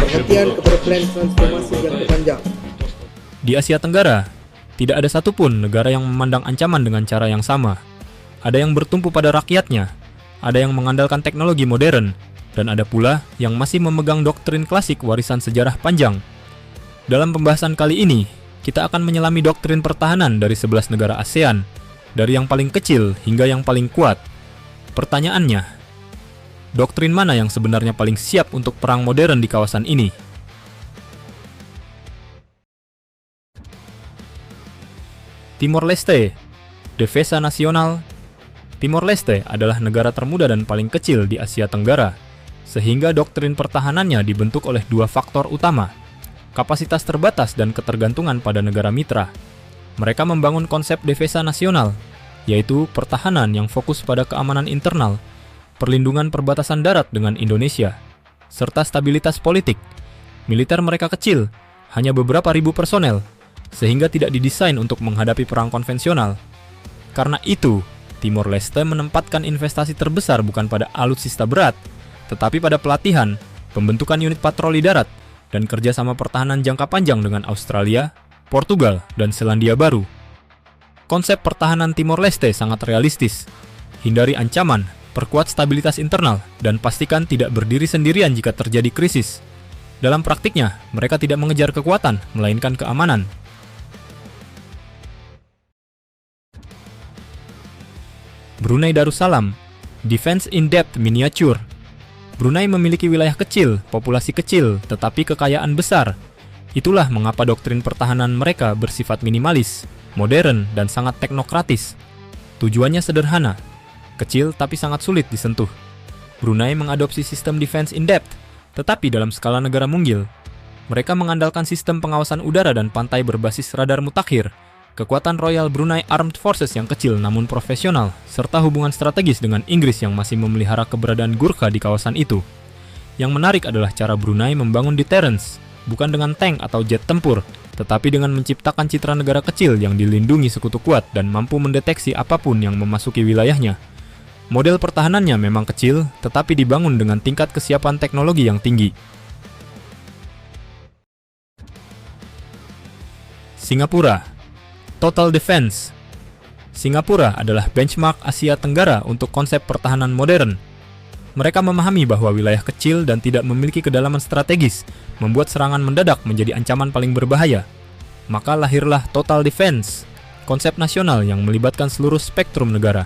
Perhatian kepada plan transformasi jangka panjang. Di Asia Tenggara, tidak ada satupun negara yang memandang ancaman dengan cara yang sama. Ada yang bertumpu pada rakyatnya, ada yang mengandalkan teknologi modern, dan ada pula yang masih memegang doktrin klasik warisan sejarah panjang. Dalam pembahasan kali ini, kita akan menyelami doktrin pertahanan dari 11 negara ASEAN, dari yang paling kecil hingga yang paling kuat. Pertanyaannya, doktrin mana yang sebenarnya paling siap untuk perang modern di kawasan ini? Timor Leste, Defensa Nasional. Timor Leste adalah negara termuda dan paling kecil di Asia Tenggara, sehingga doktrin pertahanannya dibentuk oleh dua faktor utama, kapasitas terbatas dan ketergantungan pada negara mitra. Mereka membangun konsep Defensa Nasional, yaitu pertahanan yang fokus pada keamanan internal, perlindungan perbatasan darat dengan Indonesia, serta stabilitas politik. Militer mereka kecil, hanya beberapa ribu personel, sehingga tidak didesain untuk menghadapi perang konvensional. Karena itu, Timor Leste menempatkan investasi terbesar bukan pada alutsista berat, tetapi pada pelatihan, pembentukan unit patroli darat, dan kerjasama pertahanan jangka panjang dengan Australia, Portugal, dan Selandia Baru. Konsep pertahanan Timor Leste sangat realistis. Hindari ancaman, perkuat stabilitas internal, dan pastikan tidak berdiri sendirian jika terjadi krisis. Dalam praktiknya, mereka tidak mengejar kekuatan, melainkan keamanan. Brunei Darussalam, Defense in Depth Miniature. Brunei memiliki wilayah kecil, populasi kecil, tetapi kekayaan besar. Itulah mengapa doktrin pertahanan mereka bersifat minimalis, modern, dan sangat teknokratis. Tujuannya sederhana, kecil tapi sangat sulit disentuh. Brunei mengadopsi sistem defense in depth, tetapi dalam skala negara munggil. Mereka mengandalkan sistem pengawasan udara dan pantai berbasis radar mutakhir, kekuatan Royal Brunei Armed Forces yang kecil namun profesional, serta hubungan strategis dengan Inggris yang masih memelihara keberadaan Gurkha di kawasan itu. Yang menarik adalah cara Brunei membangun deterrence, bukan dengan tank atau jet tempur, tetapi dengan menciptakan citra negara kecil yang dilindungi sekutu kuat dan mampu mendeteksi apapun yang memasuki wilayahnya. Model pertahanannya memang kecil, tetapi dibangun dengan tingkat kesiapan teknologi yang tinggi. Singapura, Total Defense. Singapura adalah benchmark Asia Tenggara untuk konsep pertahanan modern. Mereka memahami bahwa wilayah kecil dan tidak memiliki kedalaman strategis membuat serangan mendadak menjadi ancaman paling berbahaya. Maka lahirlah Total Defense, konsep nasional yang melibatkan seluruh spektrum negara,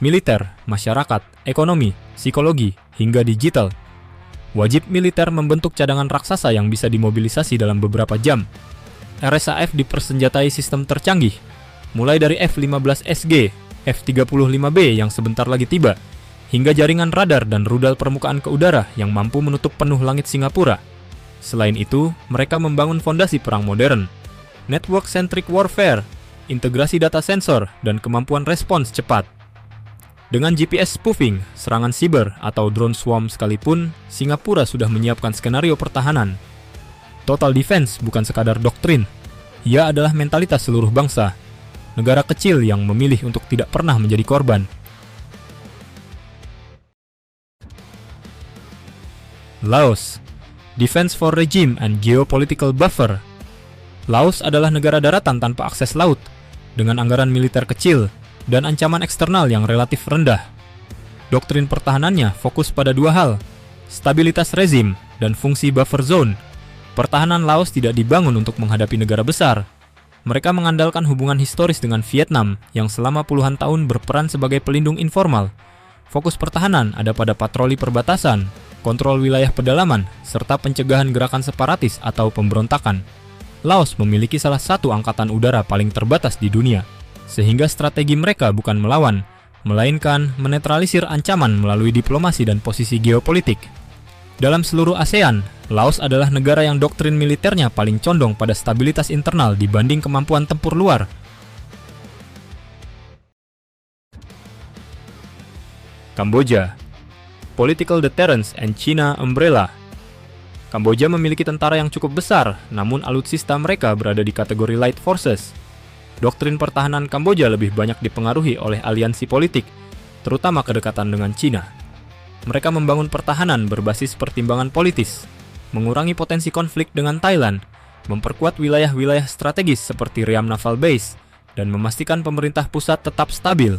militer, masyarakat, ekonomi, psikologi, hingga digital. Wajib militer membentuk cadangan raksasa yang bisa dimobilisasi dalam beberapa jam. RSAF dipersenjatai sistem tercanggih, mulai dari F-15SG, F-35B yang sebentar lagi tiba, hingga jaringan radar dan rudal permukaan ke udara yang mampu menutup penuh langit Singapura. Selain itu, mereka membangun fondasi perang modern, network-centric warfare, integrasi data sensor, dan kemampuan respons cepat. Dengan GPS spoofing, serangan siber, atau drone swarm sekalipun, Singapura sudah menyiapkan skenario pertahanan. Total Defense bukan sekadar doktrin, ia adalah mentalitas seluruh bangsa, negara kecil yang memilih untuk tidak pernah menjadi korban. Laos, Defense for Regime and Geopolitical Buffer. Laos adalah negara daratan tanpa akses laut, dengan anggaran militer kecil dan ancaman eksternal yang relatif rendah. Doktrin pertahanannya fokus pada dua hal, stabilitas rezim dan fungsi buffer zone. Pertahanan Laos tidak dibangun untuk menghadapi negara besar. Mereka mengandalkan hubungan historis dengan Vietnam yang selama puluhan tahun berperan sebagai pelindung informal. Fokus pertahanan ada pada patroli perbatasan, kontrol wilayah pedalaman, serta pencegahan gerakan separatis atau pemberontakan. Laos memiliki salah satu angkatan udara paling terbatas di dunia, sehingga strategi mereka bukan melawan, melainkan menetralisir ancaman melalui diplomasi dan posisi geopolitik. Dalam seluruh ASEAN, Laos adalah negara yang doktrin militernya paling condong pada stabilitas internal dibanding kemampuan tempur luar. Kamboja, Political Deterrence and China Umbrella. Kamboja memiliki tentara yang cukup besar, namun alutsista mereka berada di kategori light forces. Doktrin pertahanan Kamboja lebih banyak dipengaruhi oleh aliansi politik, terutama kedekatan dengan China. Mereka membangun pertahanan berbasis pertimbangan politis, mengurangi potensi konflik dengan Thailand, memperkuat wilayah-wilayah strategis seperti Ream Naval Base, dan memastikan pemerintah pusat tetap stabil.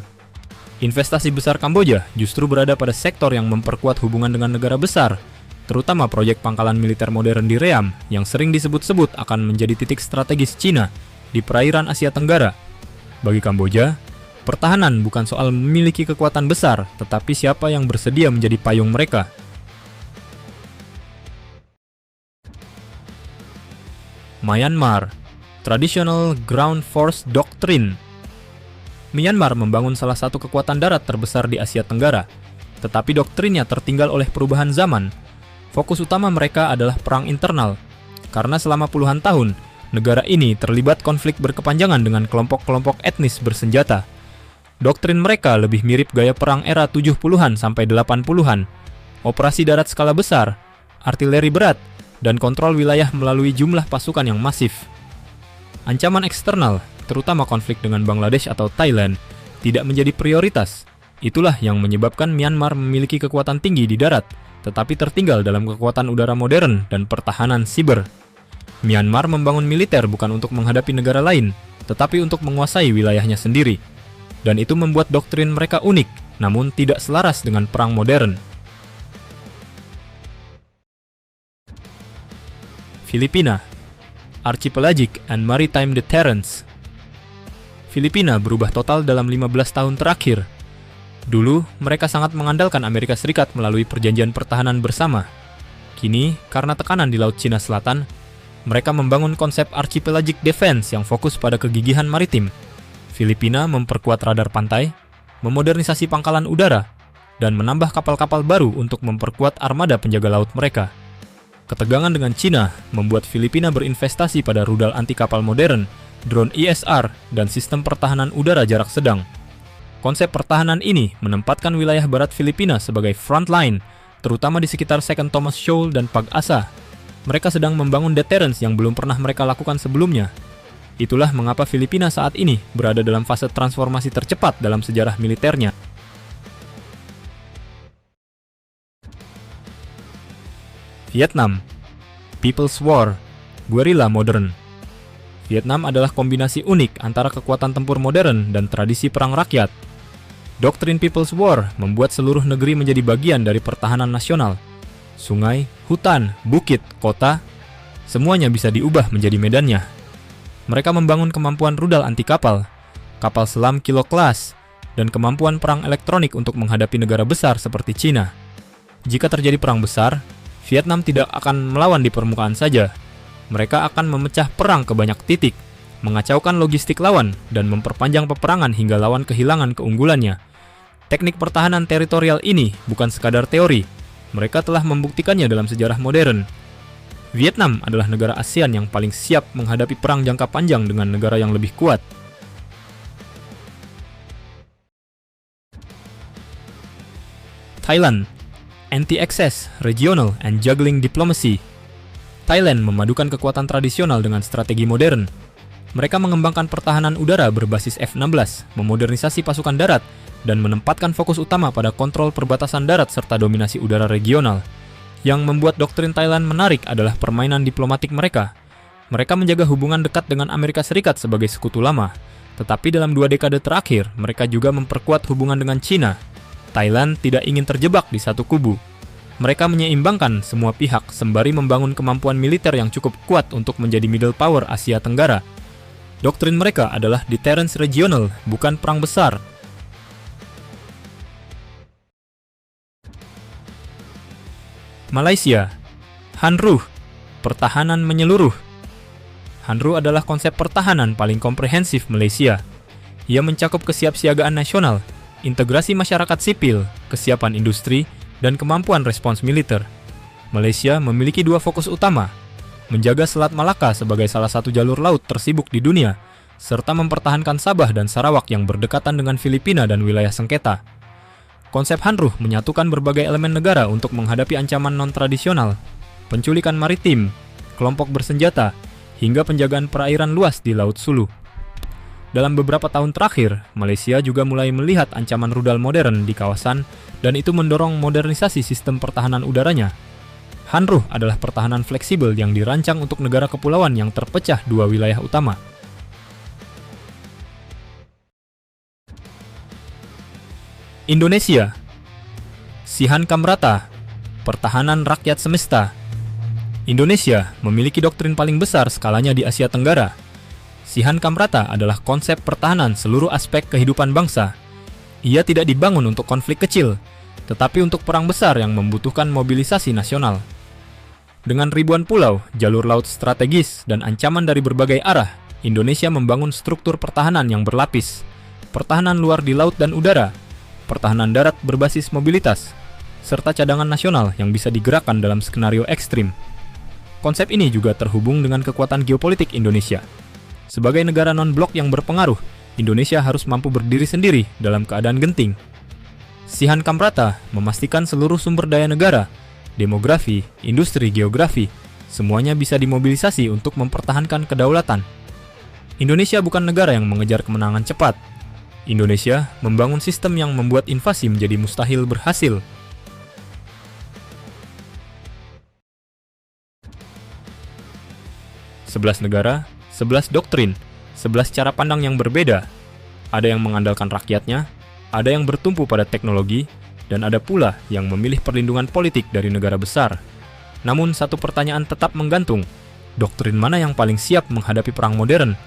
Investasi besar Kamboja justru berada pada sektor yang memperkuat hubungan dengan negara besar, terutama proyek pangkalan militer modern di Ream yang sering disebut-sebut akan menjadi titik strategis Cina di perairan Asia Tenggara. Bagi Kamboja, pertahanan bukan soal memiliki kekuatan besar, tetapi siapa yang bersedia menjadi payung mereka. Myanmar, Traditional Ground Force Doctrine. Myanmar membangun salah satu kekuatan darat terbesar di Asia Tenggara, tetapi doktrinnya tertinggal oleh perubahan zaman. Fokus utama mereka adalah perang internal, karena selama puluhan tahun, negara ini terlibat konflik berkepanjangan dengan kelompok-kelompok etnis bersenjata. Doktrin mereka lebih mirip gaya perang era 70-an sampai 80-an, operasi darat skala besar, artileri berat, dan kontrol wilayah melalui jumlah pasukan yang masif. Ancaman eksternal, terutama konflik dengan Bangladesh atau Thailand, tidak menjadi prioritas. Itulah yang menyebabkan Myanmar memiliki kekuatan tinggi di darat, tetapi tertinggal dalam kekuatan udara modern dan pertahanan siber. Myanmar membangun militer bukan untuk menghadapi negara lain, tetapi untuk menguasai wilayahnya sendiri. Dan itu membuat doktrin mereka unik, namun tidak selaras dengan perang modern. Filipina, Archipelagic and Maritime Deterrence. Filipina berubah total dalam 15 tahun terakhir. Dulu, mereka sangat mengandalkan Amerika Serikat melalui perjanjian pertahanan bersama. Kini, karena tekanan di Laut Cina Selatan, mereka membangun konsep Archipelagic Defense yang fokus pada kegigihan maritim. Filipina memperkuat radar pantai, memodernisasi pangkalan udara, dan menambah kapal-kapal baru untuk memperkuat armada penjaga laut mereka. Ketegangan dengan Cina membuat Filipina berinvestasi pada rudal anti kapal modern, drone ISR, dan sistem pertahanan udara jarak sedang. Konsep pertahanan ini menempatkan wilayah barat Filipina sebagai front line, terutama di sekitar Second Thomas Shoal dan Pag-asa. Mereka sedang membangun deterrence yang belum pernah mereka lakukan sebelumnya. Itulah mengapa Filipina saat ini berada dalam fase transformasi tercepat dalam sejarah militernya. Vietnam, People's War, Guerrilla Modern. Vietnam adalah kombinasi unik antara kekuatan tempur modern dan tradisi perang rakyat. Doktrin People's War membuat seluruh negeri menjadi bagian dari pertahanan nasional. Sungai, hutan, bukit, kota, semuanya bisa diubah menjadi medannya. Mereka membangun kemampuan rudal anti kapal, kapal selam kilo kelas, dan kemampuan perang elektronik untuk menghadapi negara besar seperti Cina. Jika terjadi perang besar, Vietnam tidak akan melawan di permukaan saja. Mereka akan memecah perang ke banyak titik, mengacaukan logistik lawan, dan memperpanjang peperangan hingga lawan kehilangan keunggulannya. Teknik pertahanan teritorial ini bukan sekadar teori, mereka telah membuktikannya dalam sejarah modern. Vietnam adalah negara ASEAN yang paling siap menghadapi perang jangka panjang dengan negara yang lebih kuat. Thailand, Anti-Access, Regional, and Juggling Diplomacy. Thailand memadukan kekuatan tradisional dengan strategi modern. Mereka mengembangkan pertahanan udara berbasis F-16, memodernisasi pasukan darat, dan menempatkan fokus utama pada kontrol perbatasan darat serta dominasi udara regional. Yang membuat doktrin Thailand menarik adalah permainan diplomatik mereka. Mereka menjaga hubungan dekat dengan Amerika Serikat sebagai sekutu lama, tetapi dalam 2 dekade terakhir, mereka juga memperkuat hubungan dengan Cina. Thailand tidak ingin terjebak di satu kubu. Mereka menyeimbangkan semua pihak sembari membangun kemampuan militer yang cukup kuat untuk menjadi middle power Asia Tenggara. Doktrin mereka adalah deterrence regional, bukan perang besar. Malaysia, Hanruh, pertahanan menyeluruh. Hanruh adalah konsep pertahanan paling komprehensif Malaysia. Ia mencakup kesiapsiagaan nasional, integrasi masyarakat sipil, kesiapan industri, dan kemampuan respons militer. Malaysia memiliki 2 fokus utama, menjaga Selat Malaka sebagai salah satu jalur laut tersibuk di dunia, serta mempertahankan Sabah dan Sarawak yang berdekatan dengan Filipina dan wilayah sengketa. Konsep Hanruh menyatukan berbagai elemen negara untuk menghadapi ancaman non-tradisional, penculikan maritim, kelompok bersenjata, hingga penjagaan perairan luas di Laut Sulu. Dalam beberapa tahun terakhir, Malaysia juga mulai melihat ancaman rudal modern di kawasan dan itu mendorong modernisasi sistem pertahanan udaranya. Hanruh adalah pertahanan fleksibel yang dirancang untuk negara kepulauan yang terpecah dua wilayah utama. Indonesia. Sihan Kamrata, Pertahanan Rakyat Semesta. Indonesia memiliki doktrin paling besar skalanya di Asia Tenggara. Sihan Kamrata adalah konsep pertahanan seluruh aspek kehidupan bangsa. Ia tidak dibangun untuk konflik kecil, tetapi untuk perang besar yang membutuhkan mobilisasi nasional. Dengan ribuan pulau, jalur laut strategis, dan ancaman dari berbagai arah, Indonesia membangun struktur pertahanan yang berlapis. Pertahanan luar di laut dan udara, pertahanan darat berbasis mobilitas, serta cadangan nasional yang bisa digerakkan dalam skenario ekstrim. Konsep ini juga terhubung dengan kekuatan geopolitik Indonesia. Sebagai negara non-blok yang berpengaruh, Indonesia harus mampu berdiri sendiri dalam keadaan genting. Sihan Kamprata memastikan seluruh sumber daya negara, demografi, industri, geografi, semuanya bisa dimobilisasi untuk mempertahankan kedaulatan. Indonesia bukan negara yang mengejar kemenangan cepat. Indonesia membangun sistem yang membuat invasi menjadi mustahil berhasil. Sebelas negara, 11 doktrin, 11 cara pandang yang berbeda. Ada yang mengandalkan rakyatnya, ada yang bertumpu pada teknologi, dan ada pula yang memilih perlindungan politik dari negara besar. Namun satu pertanyaan tetap menggantung, doktrin mana yang paling siap menghadapi perang modern?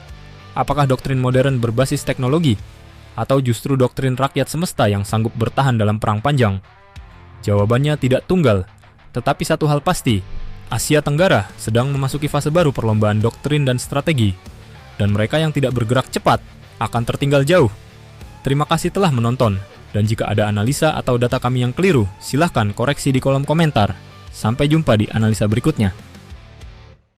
Apakah doktrin modern berbasis teknologi? Atau justru doktrin rakyat semesta yang sanggup bertahan dalam perang panjang? Jawabannya tidak tunggal, tetapi satu hal pasti, Asia Tenggara sedang memasuki fase baru perlombaan doktrin dan strategi, dan mereka yang tidak bergerak cepat akan tertinggal jauh. Terima kasih telah menonton, dan jika ada analisa atau data kami yang keliru, silahkan koreksi di kolom komentar. Sampai jumpa di analisa berikutnya.